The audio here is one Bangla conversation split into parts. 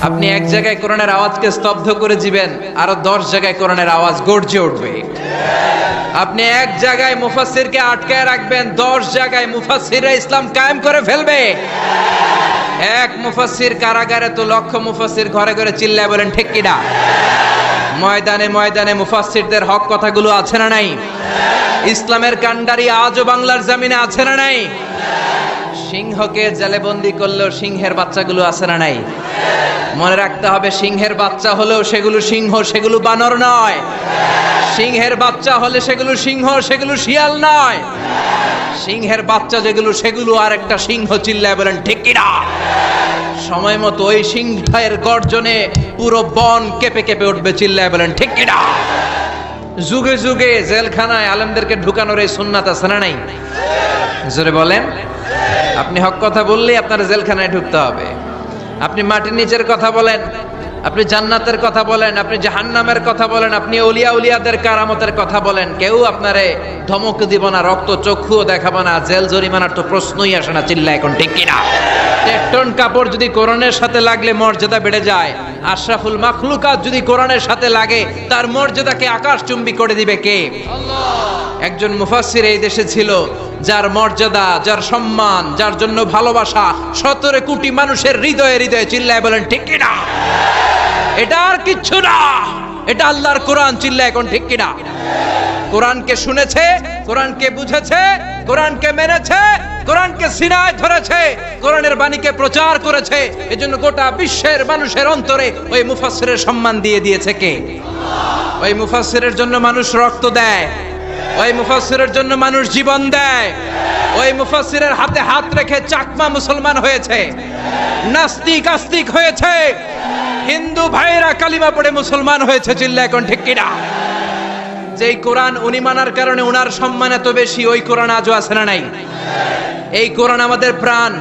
আপনি এক জায়গায় কোরআনের আওয়াজকে স্তব্ধ করে দিবেন, আরো 10 জায়গায় কোরআনের আওয়াজ গর্জে উঠবে। আপনি এক জায়গায় মুফাসসিরকে আটকায় রাখবেন, 10 জায়গায় মুফাসসিররা ইসলাম কায়েম করে ফেলবে। এক মুফাসসির কারাগারে তো লক্ষ মুফাসসির ঘরে ঘরে চিল্লায় বলেন ঠিক কিনা? ময়দানে ময়দানে মুফাসসিরদের হক কথাগুলো আছে না নাই? ইসলামের কান্ডারি আজও বাংলার জমিনে আছে না নাই? সিংহকে জেলেবন্দি করলেও সিংহের বাচ্চাগুলো আছে না নাই? মনে রাখতে হবে, সিংহের বাচ্চা হলেও সেগুলো সিংহ, সেগুলো বানর নয়। সিংহের বাচ্চা হলে সেগুলো সিংহ, সেগুলো শিয়াল নয়। সিংহের বাচ্চা যেগুলো, সেগুলো আর একটা সিংহ। চিল্লায় বলেন ঠিক কিনা? সময় মতো ওই সিংহের গর্জনে পুরো বন কেঁপে কেঁপে উঠবে। চিল্লায় বলেন ঠিক কিনা? যুগে যুগে জেলখানায় আলেমদেরকে ঢুকানোর এই সুন্নাত আছে না নাই? জোরে বলেন। আপনি হক কথা বললেই আপনার জেলখানায় ঢুকতে হবে। আপনি মাটির নিচের কথা বলেন, আপনি জান্নাতের কথা বলেন, আপনি জাহান্নামের কথা বলেন, আপনি ওলিয়া উলিয়াদের কারামতের কথা বলেন, কেউ আপনারে ধমক দিব না, রক্ত চক্ষুও দেখাবো না, জেল জরিমানার তো প্রশ্নই আসে না। চিল্লা এখন ঠিক কিনা? 1 টন কাপড় যদি কোরআনের সাথে লাগলে মর্যাদা বেড়ে যায়, আশরাফুল মাখলুকাত যদি কোরআনের সাথে লাগে, তার মর্যাদাকে আকাশচুম্বী করে দিবে কে? আল্লাহ। একজন মুফাসসির এই দেশে ছিল, যার মর্যাদা, যার সম্মান, যার জন্য ভালোবাসা 17 কোটি মানুষের হৃদয়ে হৃদয়ে। চিল্লায় বলেন ঠিক কিনা? এটা আর কিচ্ছু না, এটা আল্লাহর কোরআন। চিল্লায় এখন ঠিক কিনা? কোরআনকে শুনেছে, কোরআনকে বুঝেছে, কোরআনকে মেনেছে, কোরআনকে সিনায় ধরেছে, কোরআনের বাণীকে প্রচার করেছে। এজন্য গোটা বিশ্বের মানুষের অন্তরে ওই মুফাসসিরের সম্মান দিয়ে দিয়েছে কে? ওই মুফাসসিরের জন্য মানুষ রক্ত দেয়, ওই মুফাসসিরের জন্য মানুষ জীবন দেয়, ওই মুফাসসিরের হাতে হাত রেখে চাকমা মুসলমান হয়েছে, নাস্তিক আস্তিক হয়েছে, হিন্দু ভাইরা কালিমা পড়ে মুসলমান হয়েছে। চিল্লা এখন ঠিক কিনা? যেই কোরআন উনি মানার কারণে উনার সম্মান এত বেশি, ওই কোরআন আজও আছে না নাই? এই কোরআন আমাদের প্রাণ,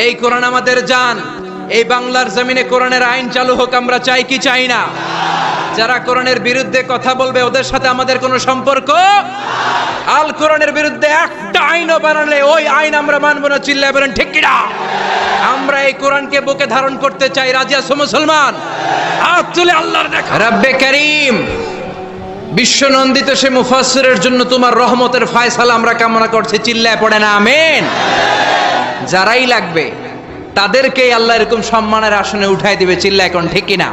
এই কোরআন আমাদের জান। এই বাংলার জমিনে কোরআনের আইন চালু হোক, আমরা চাই কি চাই না? যারা কোরআনের বিরুদ্ধে কথা বলবে ওদের সাথে আমাদের কোনো সম্পর্ক। আল কোরআনের বিরুদ্ধে একটা আইনও বানালে ওই আইন আমরা মানব না। চিল্লায় বলেন ঠিক কিনা? আমরা এই কোরআনকে বুকে ধারণ করতে চাই। রাজি আছো মুসলমান? হাত তুলে আল্লাহর দেখা। রব্বে কারীম, বিশ্বনন্দিত সে মুফাসসিরের জন্য তোমার রহমতের ফয়সালা আমরা কামনা করছি। চিল্লায় পড়ে না আমিন? যারাই লাগবে তাদেরকেই আল্লাহ এরকম সম্মানের আসনে উঠাই দিবে। চিল্লায় এখন ঠিক কিনা?